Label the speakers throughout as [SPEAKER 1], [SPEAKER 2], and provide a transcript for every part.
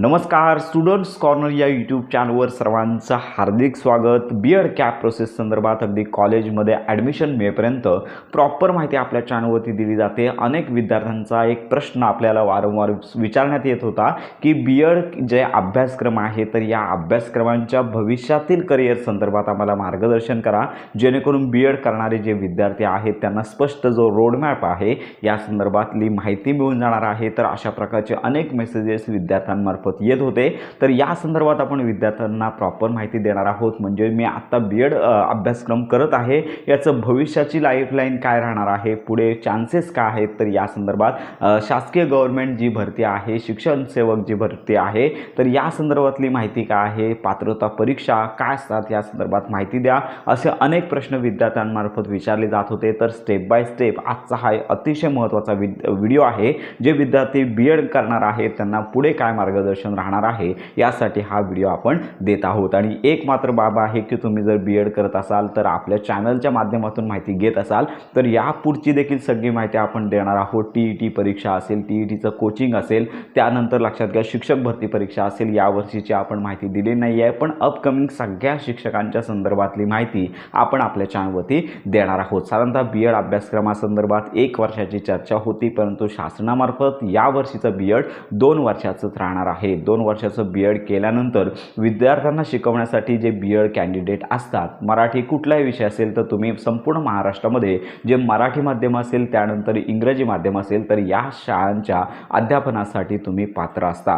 [SPEAKER 1] नमस्कार students corner या YouTube चॅनलवर सर्वांचं हार्दिक स्वागत। बीएड कॅप प्रोसेस संदर्भात अगदी कॉलेजमध्ये ॲडमिशन मिळेपर्यंत प्रॉपर माहिती आपल्या चॅनलवरती दिली जाते। अनेक विद्यार्थ्यांचा एक प्रश्न आपल्याला वारंवार विचारण्यात येत होता की बीएड जे अभ्यासक्रम आहे तर या अभ्यासक्रमांच्या भविष्यातील करिअर संदर्भात आम्हाला मार्गदर्शन करा, जेणेकरून बीएड करणारे जे विद्यार्थी आहेत त्यांना स्पष्ट जो रोडमॅप आहे या संदर्भातली माहिती मिळून जाणार आहे। तर अशा प्रकारचे अनेक मेसेजेस विद्यार्थ्यांमार्फत येत होते। तर या संदर्भात आपण विद्यार्थ्यांना प्रॉपर माहिती देणार आहोत। म्हणजे मी आता बीएड अभ्यासक्रम करत आहे, याचं भविष्याची लाईफलाईन काय राहणार आहे, पुढे चान्सेस काय आहेत, तर या संदर्भात शासकीय गव्हर्नमेंट जी भरती आहे, शिक्षण सेवक जी भरती आहे, तर या संदर्भातली माहिती काय आहे, पात्रता परीक्षा काय असतात या संदर्भात माहिती द्या, असे अनेक प्रश्न विद्यार्थ्यांमार्फत विचारले जात होते। तर स्टेप बाय स्टेप आजचा हा अतिशय महत्त्वाचा व्हिडिओ आहे। जे विद्यार्थी बीएड करणार आहेत त्यांना पुढे काय मार्गदर्शन राहणार आहे यासाठी हा व्हिडिओ आपण देत आहोत। आणि एक मात्र बाब आहे की तुम्ही जर बीएड करत असाल तर आपल्या चॅनलच्या माध्यमातून माहिती घेत असाल तर यापुढची देखील सगळी माहिती आपण देणार आहोत। टीईटी परीक्षा असेल, टीईटीचं कोचिंग असेल, त्यानंतर लक्षात घ्या शिक्षक भरती परीक्षा असेल, यावर्षीची आपण माहिती दिली नाही आहे, पण अपकमिंग सगळ्या शिक्षकांच्या संदर्भातली माहिती आपण आपल्या चॅनलवरती देणार आहोत। साधारणतः बीएड अभ्यासक्रमासंदर्भात 1 वर्षाची चर्चा होती, परंतु शासनामार्फत यावर्षीचं बीएड 2 वर्षाचंच राहणार आहे। 2 वर्षाचं बीएड केल्यानंतर विद्यार्थ्यांना शिकवण्यासाठी जे बीएड कॅन्डिडेट असतात, मराठी कुठलाही विषय असेल तर तुम्ही संपूर्ण महाराष्ट्रामध्ये जे मराठी माध्यम असेल, त्यानंतर इंग्रजी माध्यम असेल, तर या शाळांच्या अध्यापनासाठी तुम्ही पात्र असता।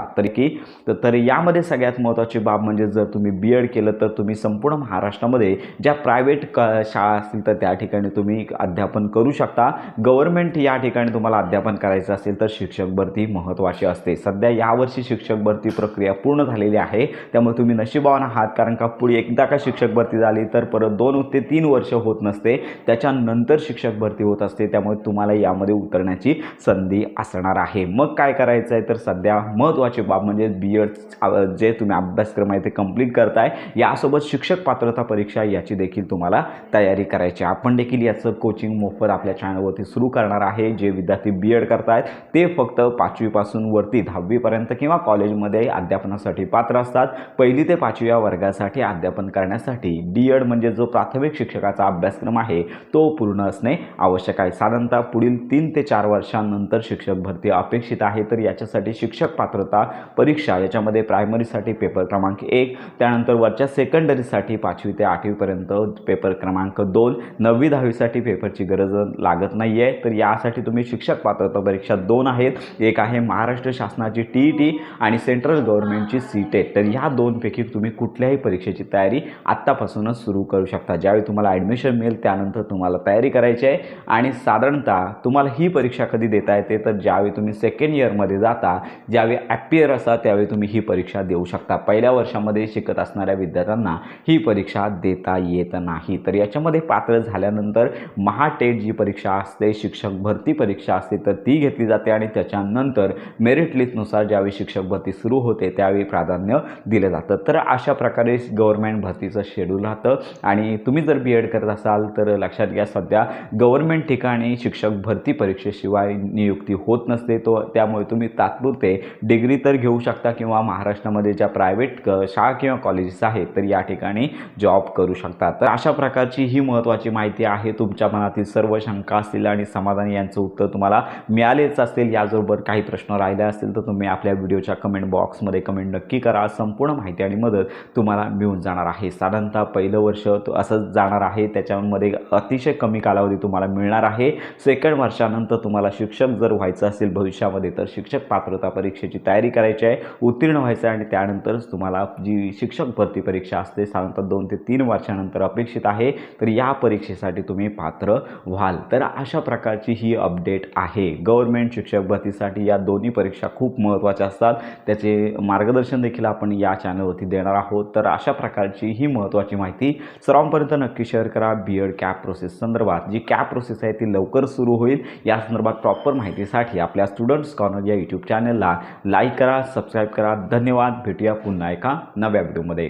[SPEAKER 1] तर यामध्ये सगळ्यात महत्त्वाची बाब म्हणजे जर तुम्ही बीएड केलं तर तुम्ही संपूर्ण महाराष्ट्रामध्ये ज्या प्रायव्हेट शाळा असतील तर त्या ठिकाणी तुम्ही अध्यापन करू शकता। गव्हर्नमेंट या ठिकाणी तुम्हाला अध्यापन करायचं असेल तर शिक्षक भरती महत्त्वाची असते। सध्या यावर्षी शिक्षक भरती प्रक्रिया पूर्ण झालेली आहे, त्यामुळे तुम्ही नशिबवान आहात, कारण का पुढे एकदा का शिक्षक भरती झाली तर परत 2 ते 3 वर्ष होत नसते, त्याच्यानंतर शिक्षक भरती होत असते। त्यामुळे तुम्हाला यामध्ये उतरण्याची संधी असणार आहे। मग काय करायचं आहे तर सध्या महत्त्वाची बाब म्हणजे बीएड जे तुम्ही अभ्यासक्रम आहे ते कंप्लीट करताय, यासोबत शिक्षक पात्रता परीक्षा याची देखील तुम्हाला तयारी करायची। आपण देखील याचं कोचिंग मोफत आपल्या चॅनलवरती सुरू करणार आहे। जे विद्यार्थी बीएड करतायत ते फक्त 5वी पासून वरती 10वी पर्यंत किंवा कॉलेजमध्ये अध्यापनासाठी पात्र असतात। 1ली ते 5व्या वर्गासाठी अध्यापन करण्यासाठी बीएड म्हणजे जो प्राथमिक शिक्षकाचा अभ्यासक्रम आहे तो पूर्ण असणे आवश्यक आहे। साधारणतः पुढील 3 ते 4 वर्षांनंतर शिक्षक भरती अपेक्षित आहे। तर याच्यासाठी शिक्षक पात्रता परीक्षा याच्यामध्ये प्रायमरीसाठी पेपर क्रमांक 1, त्यानंतर वरच्या सेकंडरीसाठी 5वी ते 8वी पर्यंत पेपर क्रमांक 2, 9वी 10वीसाठी पेपरची गरज लागत नाही आहे। तर यासाठी तुम्ही शिक्षक पात्रता परीक्षा 2 आहेत, एक आहे महाराष्ट्र शासनाची टीईटी आणि सेंट्रल गव्हर्नमेंटची सीटेट। तर या 2 पैकी तुम्ही कुठल्याही परीक्षेची तयारी आत्तापासूनच सुरू करू शकता। ज्यावेळी तुम्हाला ॲडमिशन मिळेल त्यानंतर तुम्हाला तयारी करायची आहे। आणि साधारणतः तुम्हाला ही परीक्षा कधी देता येते तर ज्यावेळी तुम्ही सेकंड इयरमध्ये जाता, ज्यावेळी ॲपियर असता त्यावेळी तुम्ही ही परीक्षा देऊ शकता। पहिल्या वर्षामध्ये शिकत असणाऱ्या विद्यार्थ्यांना ही परीक्षा देता येत नाही। तर याच्यामध्ये पात्र झाल्यानंतर महाटेट जी परीक्षा असते, शिक्षक भरती परीक्षा असते, तर ती घेतली जाते आणि त्याच्यानंतर मेरिट लिस्टनुसार ज्यावेळी शिक्षक भरती सुरू होते त्यावेळी प्राधान्य दिलं जातं। तर अशा प्रकारे गव्हर्नमेंट भरतीचं शेड्यूल राहतं। आणि तुम्ही जर बीएड करत असाल तर लक्षात घ्या सध्या गव्हर्नमेंट ठिकाणी शिक्षक भरती परीक्षेशिवाय नियुक्ती होत नसते, त्यामुळे तुम्ही तात्पुरते डिग्री तर घेऊ शकता किंवा महाराष्ट्रामध्ये ज्या प्रायव्हेट शाळा किंवा कॉलेजेस आहेत तर या ठिकाणी जॉब करू शकता। तर अशा प्रकारची ही महत्त्वाची माहिती आहे। तुमच्या मनातील सर्व शंका असतील आणि समाधानी यांचं उत्तर तुम्हाला मिळालेच असेल। याचबरोबर काही प्रश्न राहिले असतील तर तुम्ही आपल्या व्हिडिओच्या कमेंट बॉक्समध्ये कमेंट नक्की करा। संपूर्ण माहिती आणि मदत तुम्हाला मिळून जाणार आहे। साधारणतः पहिलं वर्ष असंच जाणार आहे, त्याच्यामध्ये अतिशय कमी कालावधी तुम्हाला मिळणार आहे। सेकंड वर्षानंतर तुम्हाला शिक्षक जर व्हायचं असेल भविष्यामध्ये तर शिक्षक पात्रता परीक्षेची तयारी करायची आहे, उत्तीर्ण व्हायचं आहे, आणि त्यानंतरच तुम्हाला जी शिक्षक भरती परीक्षा असते साधारणतः 2 ते 3 वर्षानंतर अपेक्षित आहे, तर या परीक्षेसाठी तुम्ही पात्र व्हाल। तर अशा प्रकारची ही अपडेट आहे। गव्हर्नमेंट शिक्षक भरतीसाठी या दोन्ही परीक्षा खूप महत्त्वाच्या असतात, त्याचे मार्गदर्शन देखील आपण या चॅनलवरती देणार आहोत। तर अशा प्रकारची ही महत्त्वाची माहिती सर्वांपर्यंत नक्की शेअर करा। बीएड कॅप प्रोसेस संदर्भात जी कॅप प्रोसेस आहे ती लवकर सुरू होईल, या संदर्भात प्रॉपर माहितीसाठी आपल्या स्टुडंट्स कॉर्नर या यूट्यूब चॅनलला लाईक करा, सबस्क्राईब करा। धन्यवाद। भेटूया पुन्हा एका नव्या व्हिडिओमध्ये।